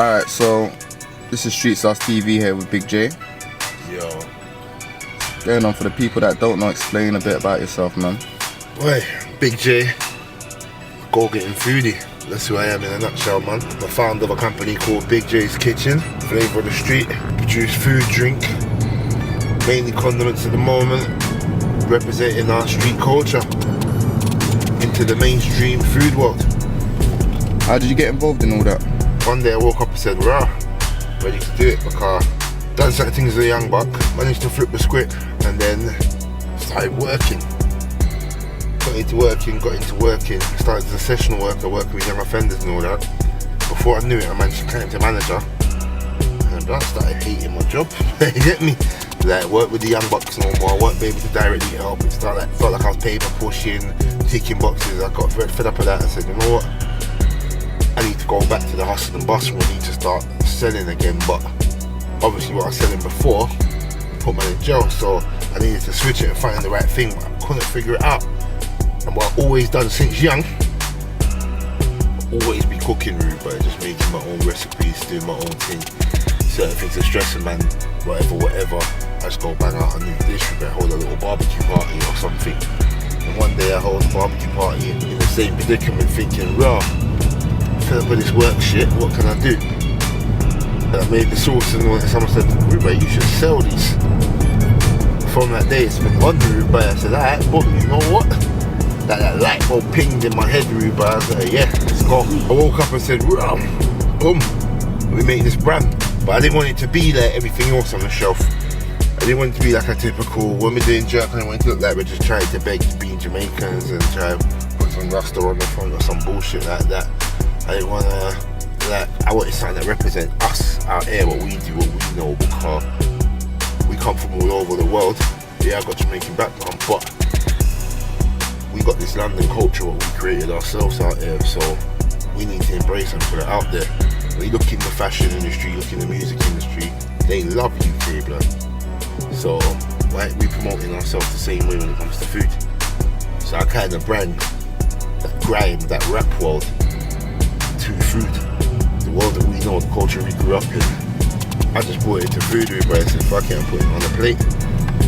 Alright, so this is Starz TV here with Big J. Yo. Going on for the people that don't know, explain a bit about yourself, man. Oi, Big J. Go getting foodie. That's who I am in a nutshell, man. I'm the founder of a company called Big J's Kitchen. Flavour of the street. Produce food, drink. Mainly condiments at the moment. Representing our street culture into the mainstream food world. How did you get involved in all that? One day I woke up and said, rah, ready to do it, because done certain things as a young buck, managed to flip the script, and then started working. Got into working, started as a sessional worker, working with young offenders and all that. Before I knew it, I managed to climb to manager, and I started hating my job. You get me? Like, work with the young bucks no more, I weren't able to directly help. It felt like I was paper pushing, ticking boxes. I got fed up of that and said, you know what? I need to go back to the hustle and bustle. I need to start selling again, but obviously what I was selling before put me in jail, so I needed to switch it and find the right thing, but I couldn't figure it out. And what I've always done since young, always be cooking, rude, but just making my own recipes, doing my own thing. Certain things are stressing, man, whatever. I just go bang out a new dish, I hold a little barbecue party or something. And one day I hold a barbecue party in the same predicament, thinking, raw, fed up with this work shit, what can I do? And I made the sauce and all that. Someone said, Ruba, you should sell these. From that day, it's been wondering, Ruba. I said, alright, but you know what? That light bulb pinged in my head, Ruba. I was like, yeah, let's go. I woke up and said, boom, we made this brand. But I didn't want it to be like everything else on the shelf. I didn't want it to be like a typical, when we're doing jerk, I didn't want it to look like we're just trying to beg being Jamaicans and try to put some rasta on the front or some bullshit like that. I didn't want to, I wanted something that represent us out here, what we do, what we know, because we come from all over the world. Yeah, I got Jamaican background, but we got this London culture, what we created ourselves out here, so we need to embrace and put it out there. When you look in the fashion industry, look in the music industry, they love UK blood. So right, we promoting ourselves the same way when it comes to food. So I kind of brand that grime, that rap world to food. The world that we know, the culture we grew up in. I just brought it to food, but I said fuck it, I'm putting it on the plate.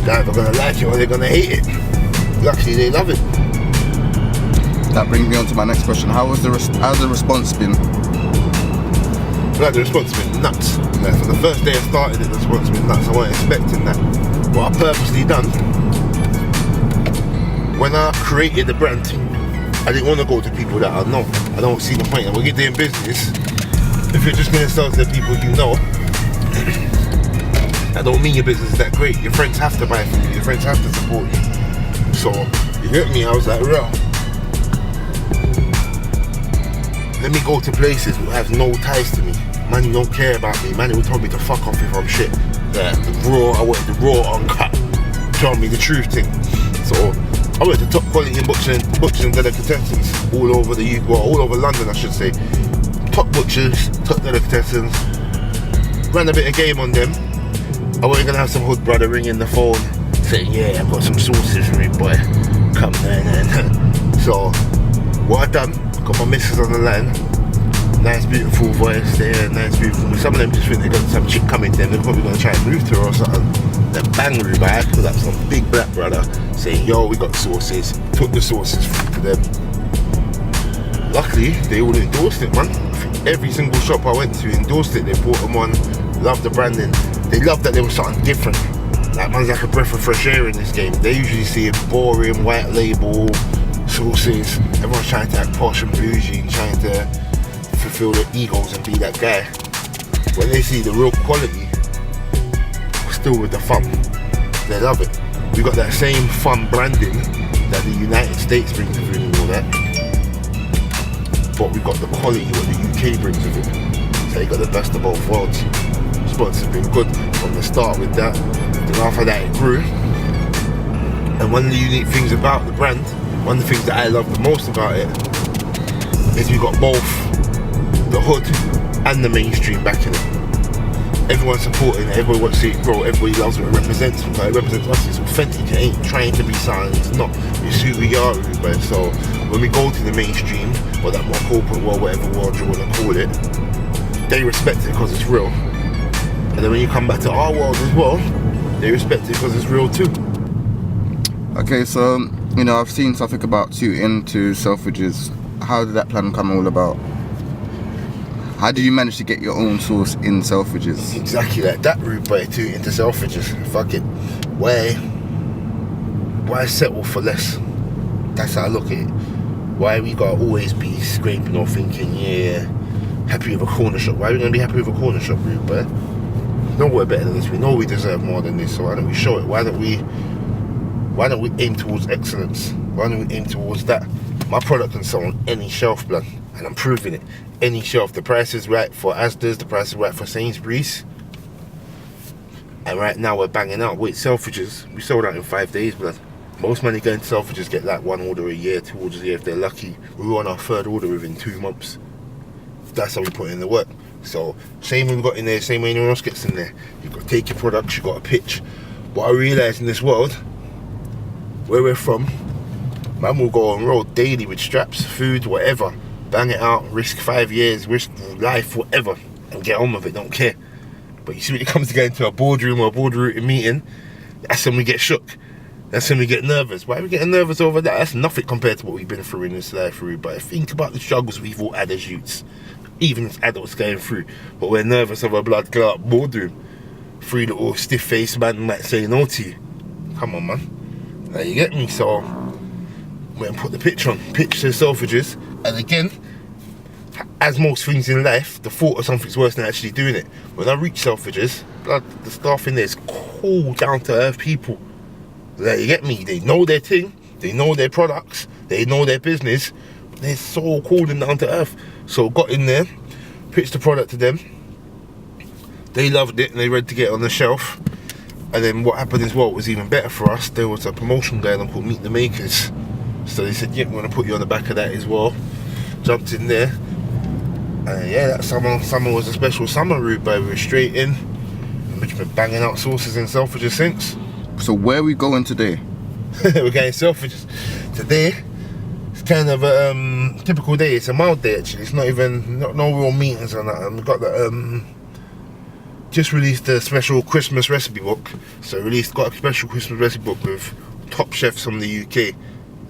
They're either gonna like it or they're gonna hate it. Luckily they love it. That brings me on to my next question. How's the response been? Like, the response has been nuts. Like, from the first day I started it, the response has been nuts. I wasn't expecting that. What I purposely done, when I created the brand, I didn't want to go to people that I know. I don't see the point. And when you're doing business, if you're just going to sell to the people you know, that don't mean your business is that great. Your friends have to buy from you. Your friends have to support you. So, you hit me, I was like, real. Let me go to places who have no ties to me. Man, you don't care about me. Man, who told me to fuck off if I'm shit. I wanted the raw, uncut. Tell me the truth thing. So I went to top quality in butchers and delicatessens all over the UK, well, all over London, I should say. Top butchers, top delicatessens. Ran a bit of game on them. I wasn't gonna have some hood brother ringing the phone saying, yeah, I've got some sauces for me, boy. Come there. So what I done, got my missus on the line. Nice beautiful voice there, nice beautiful. Some of them just think they got some chick coming to them, they're probably gonna try and move to her or something. Then bang, Ruba, I pulled up some big black brother saying, yo, we got sauces. Took the sauces through to them. Luckily, they all endorsed it, man. Every single shop I went to endorsed it. They bought them on, loved the branding. They loved that there was something different. Like, man's like a breath of fresh air in this game. They usually see it boring, white label, sauces. Everyone's trying to act posh and bougie and trying to fulfill their egos and be that guy. When they see the real quality, still with the fun, they love it. We got that same fun branding that the United States brings with it and all that, but we got the quality what the UK brings with it. So you got the best of both worlds. Response has been good from the start with that. Then after that it grew. And one of the unique things about the brand, one of the things that I love the most about it, is we got both the hood and the mainstream backing it. Everyone's supporting it, everybody wants to see it grow, everybody loves what it represents. Because it represents us, it's authentic, it ain't trying to be something, it's not, it's who we are, everybody. So when we go to the mainstream, or that more corporate world, whatever world you want to call it, they respect it because it's real. And then when you come back to our world as well, they respect it because it's real too. Okay, so you know, I've seen something about you into Selfridges. How did that plan come all about? How did you manage to get your own sauce in Selfridges? Exactly like that, rude boy, too, into Selfridges. Fuck it. Why settle for less? That's how I look at it. Why we gotta always be scraping or thinking, yeah, happy with a corner shop? Why are we gonna be happy with a corner shop, rude boy? No, we're better than this. We know we deserve more than this. So why don't we show it? Why don't we aim towards excellence? Why don't we aim towards that? My product can sell on any shelf, blood, and I'm proving it. Any shelf. The price is right for Asda's, the price is right for Sainsbury's. And right now we're banging out. Wait, Selfridges, we sold out in 5 days, blood. Most money going to Selfridges get like 1 order a year, 2 orders a year if they're lucky. We were on our 3rd order within 2 months. That's how we put in the work. So same way we got in there, same way anyone else gets in there. You've got to take your products, you've got to pitch. What I realise in this world, where we're from, man will go on road daily with straps, food, whatever. Bang it out, risk 5 years, risk life, whatever, and get on with it, don't care. But you see when it comes to getting to a boardroom or a boardroom meeting, that's when we get shook. That's when we get nervous. Why are we getting nervous over that? That's nothing compared to what we've been through in this life, but think about the struggles we've all had as youths, even as adults going through. But we're nervous of a blood clot boardroom. 3 little stiff-faced man might say no to you. Come on, man. Now you get me, so we put the pitch on. Pitch to Selfridges. And again, as most things in life, the thought of something's worse than actually doing it. When I reach Selfridges, blood, the staff in there is cool, down-to-earth people. Like, you get me? They know their thing, they know their products, they know their business. They're so cool and down to earth. So got in there, pitched the product to them. They loved it and they ready to get it on the shelf. And then what happened as well was even better for us. There was a promotion going on called Meet the Makers. So they said, yeah, we're gonna put you on the back of that as well. Jumped in there. And yeah, that summer was a special summer route, but we were straight in. And we've been banging out sauces in Selfridges since. So where are we going today? We're going Selfridges. Today, it's kind of a typical day. It's a mild day actually. It's not even, no real meetings on that. And we've got the, just released a special Christmas recipe book. So got a special Christmas recipe book with top chefs from the UK.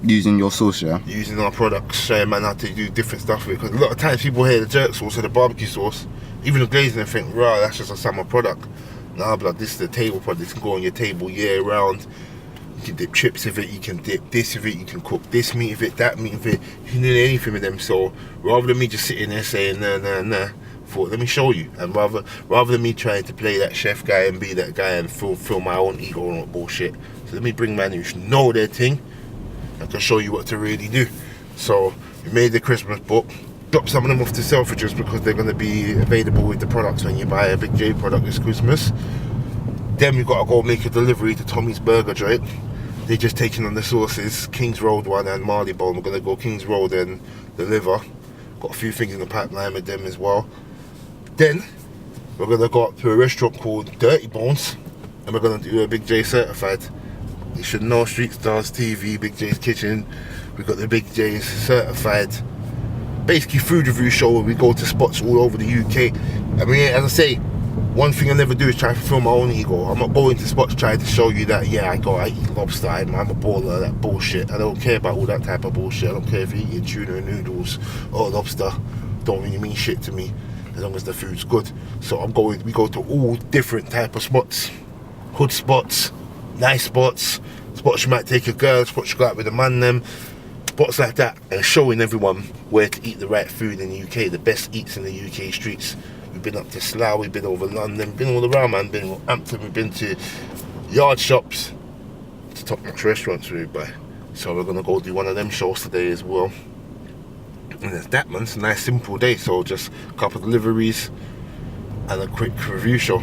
Using your sauce, yeah? Using our products, showing man how to do different stuff with it. Because a lot of times people hear the jerk sauce or the barbecue sauce, even the glazing, and think, right, that's just a summer product. Nah, blood, this is the table product. This can go on your table year round. You can dip chips with it, you can dip this with it, you can cook this meat with it, that meat with it. You can do anything with them. So rather than me just sitting there saying nah, thought let me show you. And rather than me trying to play that chef guy and be that guy and fill my own ego and bullshit, so let me bring man who know their thing and can show you what to really do. So we made the Christmas book. Drop some of them off to Selfridges because they're going to be available with the products when you buy a Big J product this Christmas. Then we've got to go make a delivery to Tommy's Burger joint. They're just taking on the sauces, King's Road one and Marleybone. We're going to go King's Road and deliver. Got a few things in the pipeline with them as well. Then we're going to go up to a restaurant called Dirty Bones and we're going to do a Big J certified. You should know Street Starz TV, Big J's Kitchen. We've got the Big J's certified. Basically food review show where we go to spots all over the UK. I mean, as I say, one thing I never do is try to fulfill my own ego. I'm not going to spots trying to show you that, yeah, I eat lobster, I'm a baller, that bullshit. I don't care about all that type of bullshit. I don't care if you're eating tuna and noodles or lobster. Don't really mean shit to me as long as the food's good. So we go to all different type of spots. Hood spots, nice spots, spots you might take a girl, spots you go out with a man them. Spots like that, and showing everyone where to eat the right food in the UK, the best eats in the UK streets. We've been up to Slough, we've been over London, been all around, man. Been to Hampton, we've been to yard shops, to top-notch restaurants, really, but so we're gonna go do one of them shows today as well. And it's that, man. It's a nice, simple day. So just a couple of deliveries and a quick review show.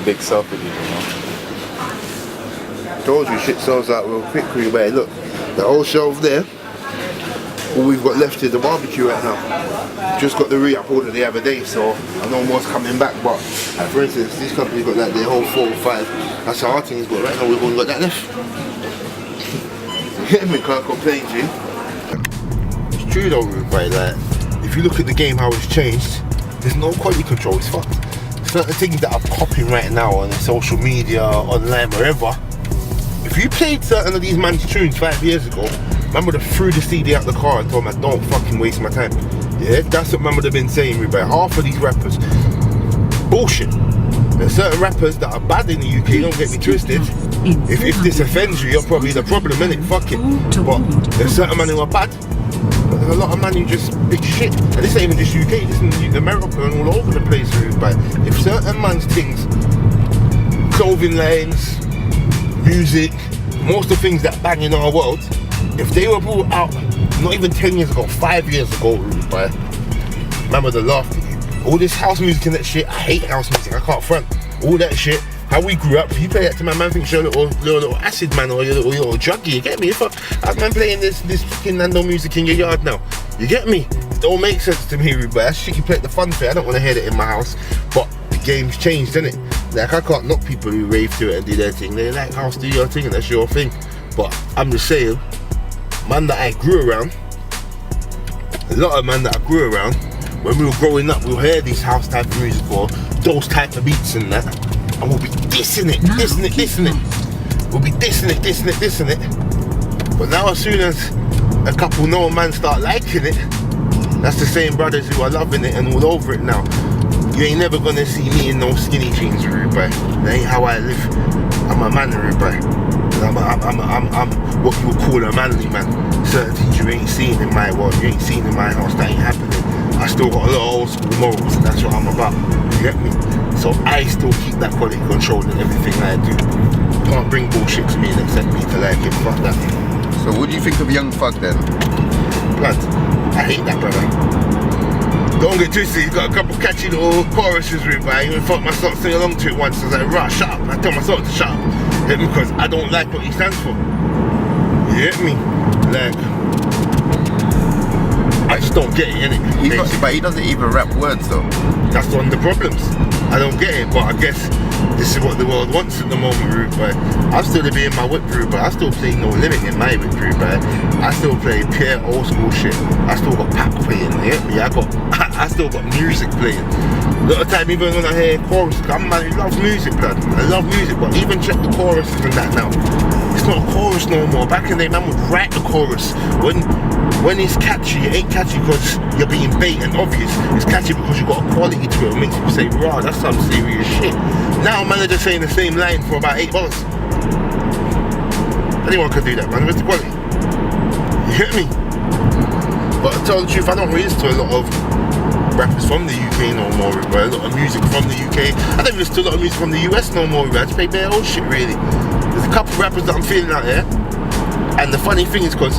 Big Selfridges, you know. Told you shit sells out real quick, but look, The whole shelf there. All we've got left is the barbecue right now. Just got the re-up order the other day, so I know more's coming back. But for instance, this company's got like their whole 4 or 5. That's how our thing's got right now. We've only got that left. We can't complain, G. It's true though, right? Like, if you look at the game, how it's changed, there's no quality control. It's fucked. Certain things that are popping right now on social media, online, wherever. If you played certain of these man's tunes 5 years ago, man would have threw the CD out the car and told me, don't fucking waste my time. Yeah, that's what man would have been saying, about half of these rappers. Bullshit. There's certain rappers that are bad in the UK, don't get me twisted. If this offends you, you're probably the problem, innit? Fuck it. But there's certain men who are bad, but there's a lot of men who just big shit. And this ain't even just UK, this is in America and all over the place, but if certain man's things, clothing lines, music, most of the things that bang in our world, if they were brought out not even 10 years ago, 5 years ago, right, man would have laughed at you. All this house music and that shit, I hate house music, I can't front. All that shit, how we grew up, you play that to my man, thinks you're a little acid man or you're a little druggy, you get me? If I'm playing this fucking Nando music in your yard now, you get me? It don't make sense to me, but that shit you play at the fun fair, I don't want to hear that in my house, but the game's changed, innit? Like, I can't knock people who rave to it and do their thing. They like house, do your thing, and that's your thing. But I'm just saying, man that I grew around, a lot of man that I grew around, when we were growing up, we'll hear these house type of music or those type of beats and that, and we'll be dissing it. We'll be dissing it. But now as soon as a couple know man start liking it, that's the same brothers who are loving it and all over it now. You ain't never gonna see me in no skinny jeans, Rude Boy. That ain't how I live. I'm a man, Rude Boy. I'm what you would call a manly man. Certain things you ain't seen in my world, you ain't seen in my house, that ain't happening. I still got a lot of old school morals, and that's what I'm about. You get me? So I still keep that quality control in everything I do. You can't bring bullshit to me and expect me to like it. Fuck that. So what do you think of Young Thug then? Blood. I hate that brother. Don't get twisted, he's got a couple catchy little choruses with, but I even thought myself sing along to it once. I was like, right, shut up. I tell myself to shut up. Because I don't like what he stands for. You get me? Like, I just don't get it, innit? But he doesn't even rap words though. That's one of the problems. I don't get it, but I guess this is what the world wants at the moment, Rude Boy. I'm still in my whip, Rude Boy. I still play No Limit in my whip, Rude Boy. I still play pure old school shit. I still got pack playing, you get me? I still got music playing. A lot of time, even when I hear choruses, I'm a man who loves music, blood. I love music, but even check the choruses and that now. It's not a chorus no more. Back in the day, man would write the chorus. When it's catchy, it ain't catchy because you're being bait and obvious. It's catchy because you got a quality to it. It makes people say, rah, that's some serious shit. Now, man, are just saying the same line for about 8 bars. Anyone can do that, man. Where's the quality? You get me? But to tell the truth, I don't listen to a lot of rappers from the UK no more, but a lot of music from the UK. I don't listen to a lot of music from the US no more, I just play bare old shit, really. There's a couple of rappers that I'm feeling out there, and the funny thing is, because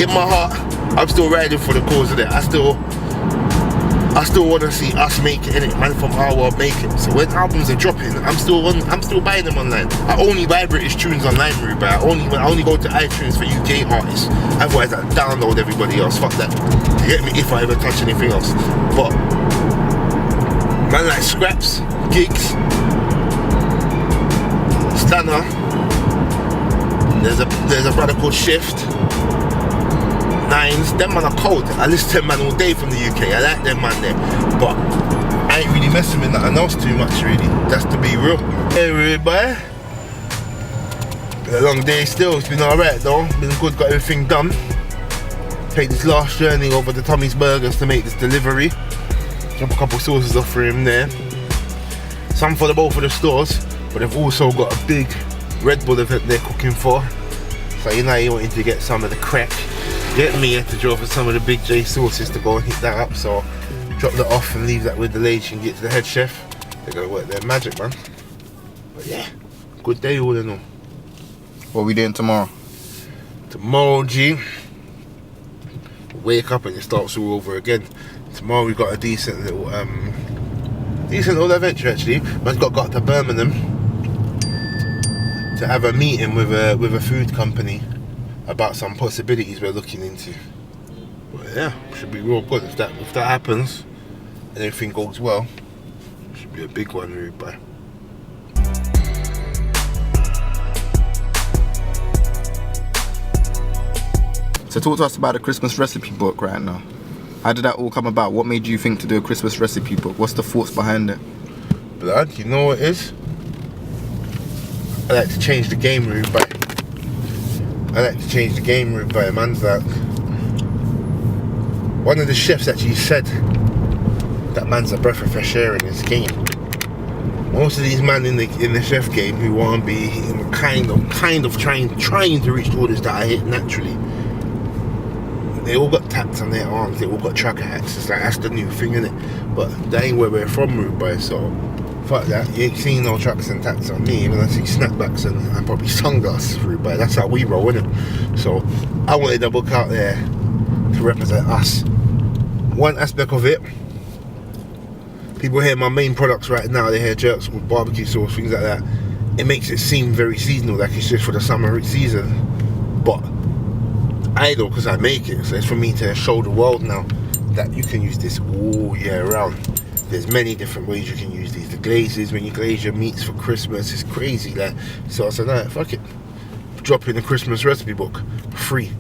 in my heart, I'm still riding for the cause of it. I still want to see us make it, innit? Man from our world make it. So when albums are dropping, I'm still buying them online. I only buy British tunes online, Ruby. I only go to iTunes for UK artists. Otherwise, I download everybody else. Fuck that. You get me? If I ever touch anything else. But man like Scraps, Gigs, Stunner. There's a brother called Shift. Nines, them man are cold. I listen to them man all day from the UK. I like them man there, but I ain't really messing with nothing else too much, really. That's to be real. Hey, rude boy. Been a long day still. It's been alright though. Been good. Got everything done. Take this last journey over to Tommy's Burgers to make this delivery. Drop a couple sauces off for him there. Some for both of the stores, but they've also got a big Red Bull event they're cooking for. So you know you wanted to get some of the crack. Get me here to draw for some of the Big J sauces to go and hit that up. So drop that off and leave that with the lady and get to the head chef. They're gonna work their magic, man. But yeah, good day all in all. What are we doing tomorrow? Tomorrow, G, wake up and it starts all over again. Tomorrow we got a decent little adventure actually. Man's got to Birmingham to have a meeting with a food company. about some possibilities we're looking into. But yeah, should be real good if that happens and everything goes well. Should be a big one, Rude Boy. So talk to us about the Christmas recipe book right now. How did that all come about? What made you think to do a Christmas recipe book? What's the thoughts behind it? Blood, you know what it is? I like to change the game, Rude Boy. Man's like, one of the chefs actually said that man's a breath of fresh air in his game. Most of these men in the chef game who want to be kind of trying to reach the orders that I hit naturally, they all got tats on their arms, they all got trucker hats. It's like, that's the new thing, innit? But that ain't where we're from, Rude Boy, so fuck that. You ain't seen no trucks and tats on me, even I see snapbacks and probably sunglasses, Rude Boy. That's how we roll, innit? So I wanted a book out there to represent us. One aspect of it, people hear my main products right now, they hear jerks with barbecue sauce, things like that. It makes it seem very seasonal, like it's just for the summer season. But I do, because I make it, so it's for me to show the world now that you can use this all year round. There's many different ways you can use these. The glazes, when you glaze your meats for Christmas, it's crazy. Like, so I said, nah, fuck it, drop in the Christmas recipe book, free.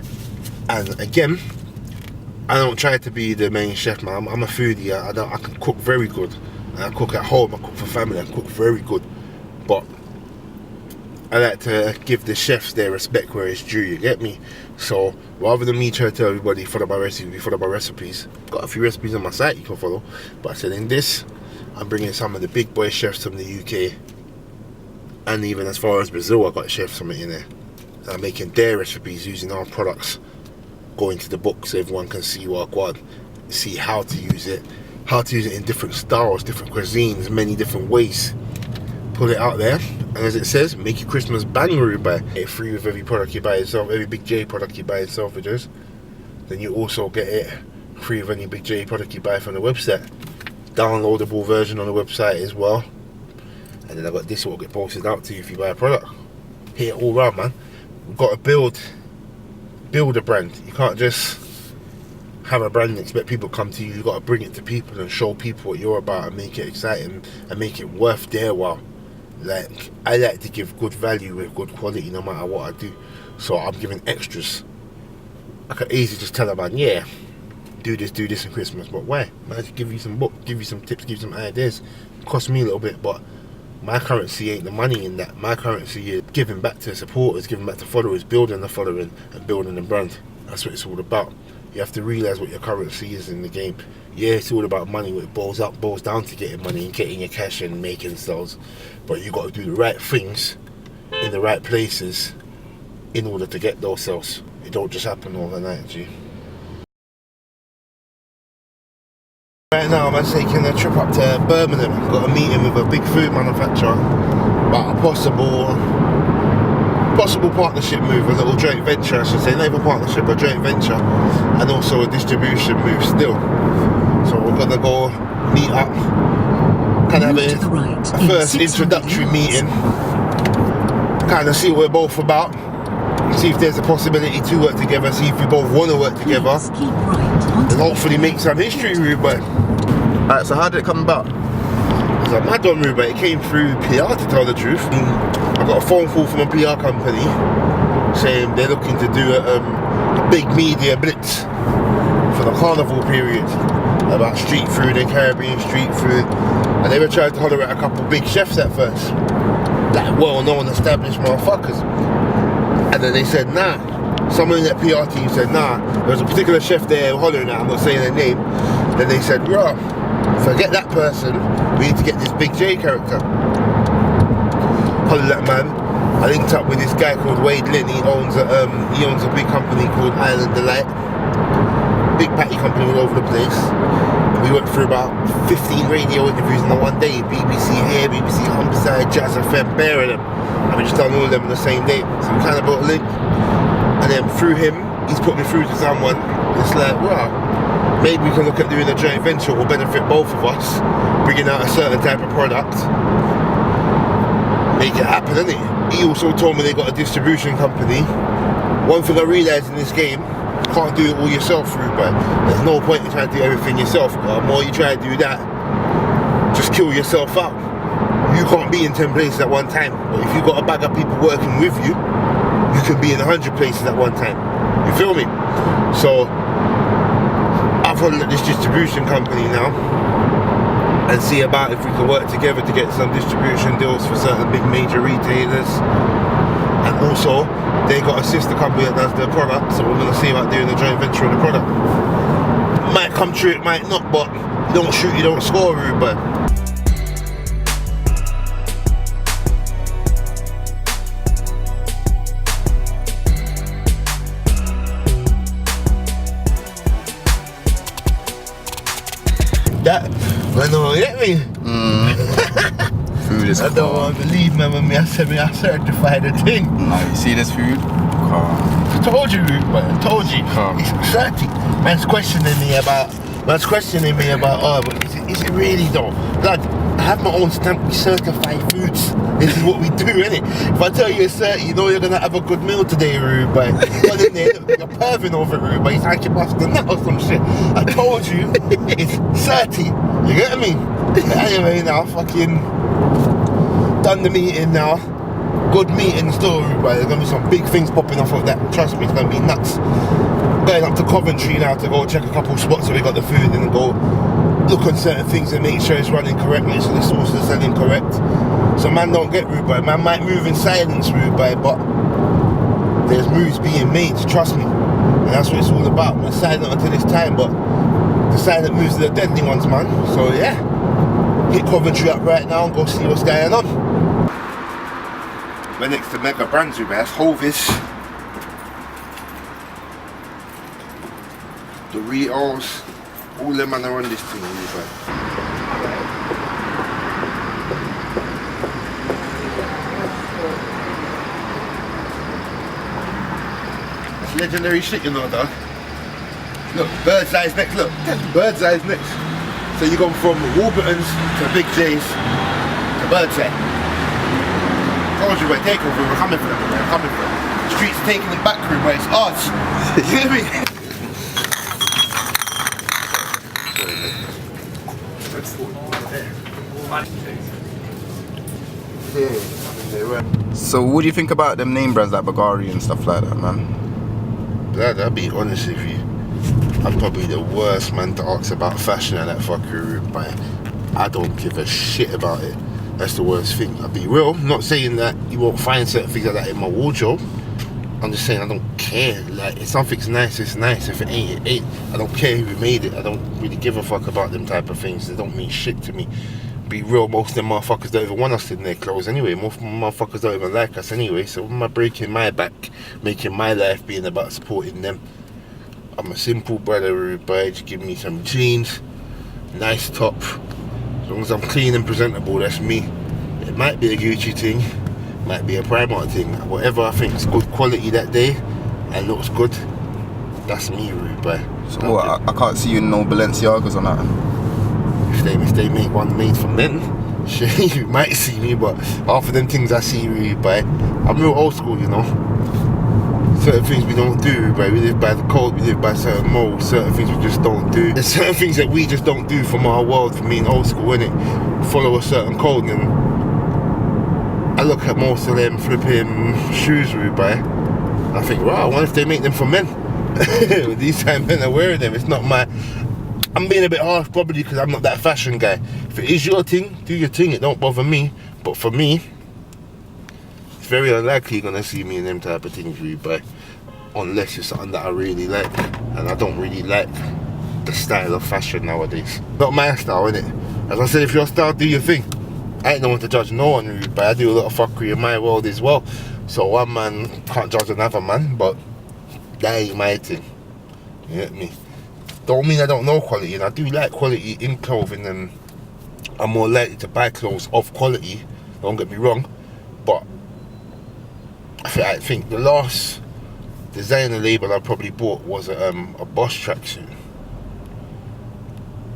And again, I don't try to be the main chef, man. I'm a foodie. I can cook very good. I cook at home. I cook for family. I cook very good. But I like to give the chefs their respect where it's due. You get me? So rather than me try to tell everybody follow my recipes, got a few recipes on my site you can follow. But I said in this, I'm bringing some of the big boy chefs from the UK, and even as far as Brazil, I got chefs from it in there. I'm making their recipes using our products. Go into the book so everyone can see what I got, see how to use it in different styles, different cuisines, many different ways. Put it out there, and as it says, make your Christmas banger, you buy. Get it free with every product you buy yourself, every Big J product you buy in Selfridges. Then you also get it free with any Big J product you buy from the website. Downloadable version on the website as well. And then I got this, will get posted out to you if you buy a product. Hit it all round, man. We've got to build a brand. You can't just have a brand and expect people to come to you. You've got to bring it to people and show people what you're about and make it exciting and make it worth their while. Like, I like to give good value with good quality no matter what I do. So I'm giving extras. I could easily just tell a man, yeah, do this in Christmas, but why? I just give you some book, give you some tips, give you some ideas. It costs me a little bit, but my currency ain't the money in that. My currency is giving back to supporters, giving back to followers, building the following and building the brand. That's what it's all about. You have to realise what your currency is in the game. Yeah, it's all about money. It boils down to getting money and getting your cash and making sales. But you got to do the right things in the right places in order to get those sales. It don't just happen overnight, G. Right now I'm taking a trip up to Birmingham. Got a meeting with a big food manufacturer about a possible partnership move, a little joint venture I should say, not even partnership, a joint venture, and also a distribution move still. So we're gonna go meet up, kind of have a first introductory meeting, kind of see what we're both about, see if there's a possibility to work together, see if we both want to work together, and hopefully make some history, Ruben. Alright, so how did it come about? It's a mad one, Ruben. It came through PR, to tell the truth. I got a phone call from a PR company saying they're looking to do a big media blitz for the carnival period about street food and Caribbean street food, and they were trying to holler at a couple big chefs at first, like well-known established motherfuckers, and then they said nah. Someone in that PR team said nah. There was a particular chef there hollering at, I'm not saying their name. Then they said, bruh, forget that person, we need to get this Big J character. Hollered at man. I linked up with this guy called Wade Lynn. He owns a big company called Island Delight, big patty company all over the place. We went through about 15 radio interviews in the one day. BBC here, BBC Humberside, Jazz FM, bare of them, and we just done all of them on the same day. So we kind of built a link, and then through him he's put me through to someone. It's like, wow, maybe we can look at doing a joint venture. Will benefit both of us, bringing out a certain type of product, make it happen, innit? He also told me they got a distribution company one thing I realised in this game, you can't do it all yourself, Rude Boy. There's no point in trying to do everything yourself. The more you try to do that, just kill yourself out. You can't be in 10 places at one time. But if you've got a bag of people working with you, you can be in 100 places at one time. You feel me? So I've followed this distribution company now and see about if we can work together to get some distribution deals for certain big major retailers. And also, they got a sister company that does their product, so we're gonna see about doing a joint venture on the product. Might come true, it might not, but you don't shoot, you don't score, Rude Boy. That, I know, you get me? Food is I don't want to believe, man, when I said I certified the thing. Nah, you see this food? I told you, but I told you. It's 30. Man's questioning me about, oh, but is it really though? Blood, I have my own stamp, we certify foods. This is what we do, innit? If I tell you it's 30, you know you're gonna have a good meal today, Rude Boy. But in there, you're perving over it, Rude Boy. He's like you're busting nut or some shit. I told you, it's 30. You get me? Anyway, now, fucking done the meeting now. Good meeting still, Rude Boy. There's gonna be some big things popping off of that. Trust me, it's gonna be nuts. Going up to Coventry now to go check a couple spots where we got the food and go look on certain things and make sure it's running correctly, so the sources are selling correct. So man don't get, Rude Boy. Man might move in silence, Rude Boy, but there's moves being made, trust me. And that's what it's all about. We're silent until it's time, but the silent moves are the deadly ones, man. So yeah, hit Coventry up right now and go see what's going on. We're next to Mega Brands, Rude Boy. That's Hovis, Doritos, all them man are on this thing, Rude Boy. That's legendary shit, you know, dog. Look, Bird's Eye's next, look, Bird's Eye's next. So you go from Warburton's to Big J's to Bird's Eye. Told you, we're taking over, we're coming for them, we're coming for them. The street's taking it back, Rude Boy, it's ours. You hear me? So what do you think about them name brands like Bulgari and stuff like that, man? Blood, I'll be honest with you, I'm probably the worst man to ask about fashion and that fucking Rude Boy. I don't give a shit about it. That's the worst thing. I'll be real. I'm not saying that you won't find certain things like that in my wardrobe. I'm just saying I don't care. Like, if something's nice, it's nice. If it ain't, it ain't. I don't care who made it. I don't really give a fuck about them type of things. They don't mean shit to me. Be real, most of them motherfuckers don't even want us in their clothes anyway. Most of them motherfuckers don't even like us anyway. So am I breaking my back, making my life being about supporting them? I'm a simple brother, Rude Boy. Just give me some jeans, nice top. As long as I'm clean and presentable, that's me. It might be a Gucci thing, might be a Primark thing. Whatever I think is good quality that day and looks good, that's me, Rude Boy. So what, I can't see you in no Balenciagas or nothing. If they make one made for men, shit, you might see me, but half of them things I see, Rude Boy. I'm real old school, you know. Certain things we don't do, Rude Boy. We live by the code, we live by certain molds. Certain things we just don't do. There's certain things that we just don't do from our world, for being old school, innit? Follow a certain code, and I look at most of them flipping shoes, Rude Boy. I think, wow, I wonder if they make them for men. These time men are wearing them. It's not my... I'm being a bit harsh probably because I'm not that fashion guy. If it is your thing, do your thing. It don't bother me. But for me, it's very unlikely you're gonna see me in them type of things, Rude Boy, unless it's something that I really like. And I don't really like the style of fashion nowadays. Not my style, innit? As I said, if your style, do your thing. I ain't no one to judge no one, Rude Boy. I do a lot of fuckery in my world as well. So one man can't judge another man, but that ain't my thing. You get me? Don't mean I don't know quality, and I do like quality in clothing, and I'm more likely to buy clothes of quality, don't get me wrong, but I think the last designer label I probably bought was a Bosch tracksuit,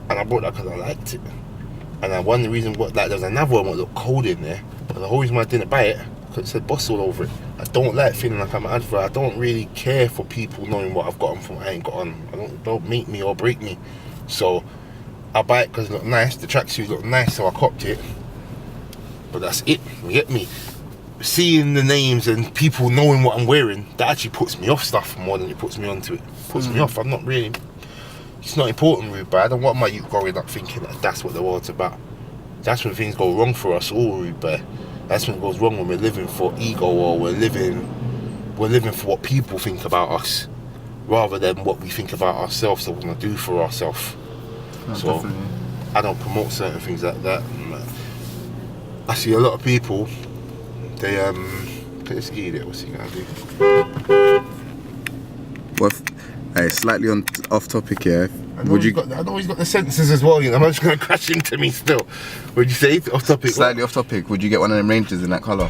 and I bought that because I liked it. And one of the reasons, like, there was another one that looked cold in there, but the whole reason why I didn't buy it, could have said boss all over it. I don't like feeling like I'm an advert. I don't really care for people knowing what I've got on from what I ain't got on. Don't make me or break me. So I buy it because it looked nice. The tracksuit looked nice, so I copped it. But that's it. You get me? Seeing the names and people knowing what I'm wearing, that actually puts me off stuff more than it puts me onto it. Puts me off. I'm not really. It's not important, Rude, but I don't want my youth growing up thinking that that's what the world's about. That's when things go wrong for us all, Rude, but that's when it goes wrong, when we're living for ego, or we're living for what people think about us rather than what we think about ourselves that we're going to do for ourselves. So definitely. I don't promote certain things like that. I see a lot of people, they this idiot, what's he gonna do? Well, hey, slightly off topic here. I know he's got the sensors as well, you know. I'm just gonna crash into me still. Would you say off topic? Slightly off topic. Would you get one of them Rangers in that colour?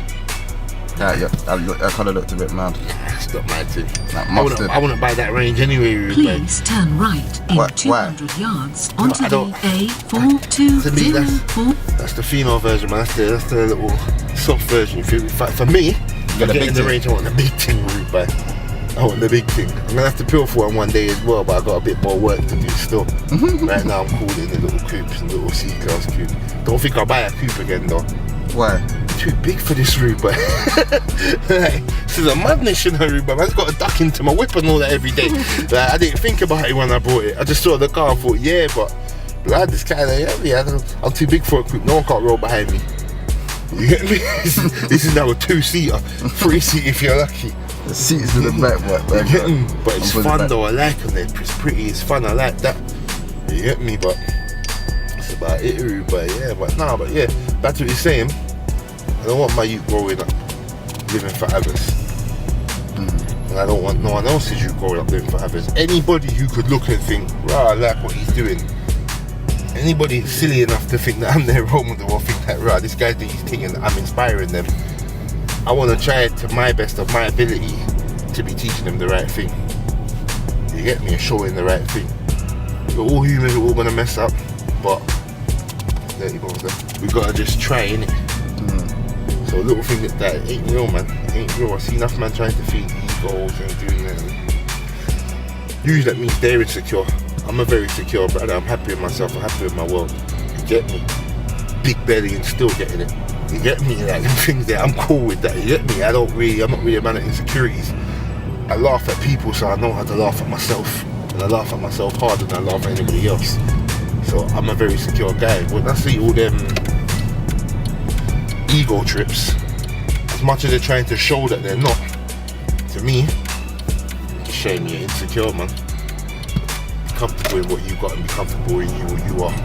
That colour looked a bit mad. That's not mad too. Like mustard. I wouldn't buy that range anyway, Rude. Please turn right in 200 yards onto the A420. That's the female version, man. That's the little soft version. For me, I'm getting the range. I want the big thing, Rude, man. I want the big thing. I'm gonna have to peel for one day as well, but I got a bit more work to do still. Right now, I'm cool in the little coupes and little C-class coupe. Don't think I'll buy a coupe again though. Why? Too big for this, Rude, but like, this is a madness, you know, Rude, but man's got to duck into my whip and all that every day. Like, I didn't think about it when I bought it. I just saw the car and thought, yeah, but blood, this kind of, I'm too big for a coupe. No one can't roll behind me. You get me? This is now a 2-seater, 3-seater if you're lucky. The seats in the back, but it's fun though. I like them. It's pretty. It's fun. I like that. You get me? But it's about it, Rude. But yeah, but back to what you're saying. I don't want my youth growing up living for others, and I don't want no one else's youth growing up living for others. Anybody who could look and think, "Rah, I like what he's doing." Anybody silly enough to think that I'm their role model or think that, "Rah, this guy's doing his thing and I'm inspiring them." I want to try to my best of my ability to be teaching them the right thing. You get me? And showing the right thing. We're all humans, we're all gonna mess up, but there you go. We gotta just try, innit? So a little thing that ain't real, man. It ain't real. I see enough man trying to feed egos and doing that. Usually that means they're insecure. I'm a very secure brother. I'm happy with myself. I'm happy with my world. You get me? Big belly and still getting it. You get me? Like them things there, I'm cool with that. You get me? I'm not really a man of insecurities. I laugh at people, so I know how to laugh at myself. And I laugh at myself harder than I laugh at anybody else. So I'm a very secure guy. When I see all them ego trips, as much as they're trying to show that they're not, to me, it's a shame you're insecure, man. Be comfortable in what you got and be comfortable in you, what you are.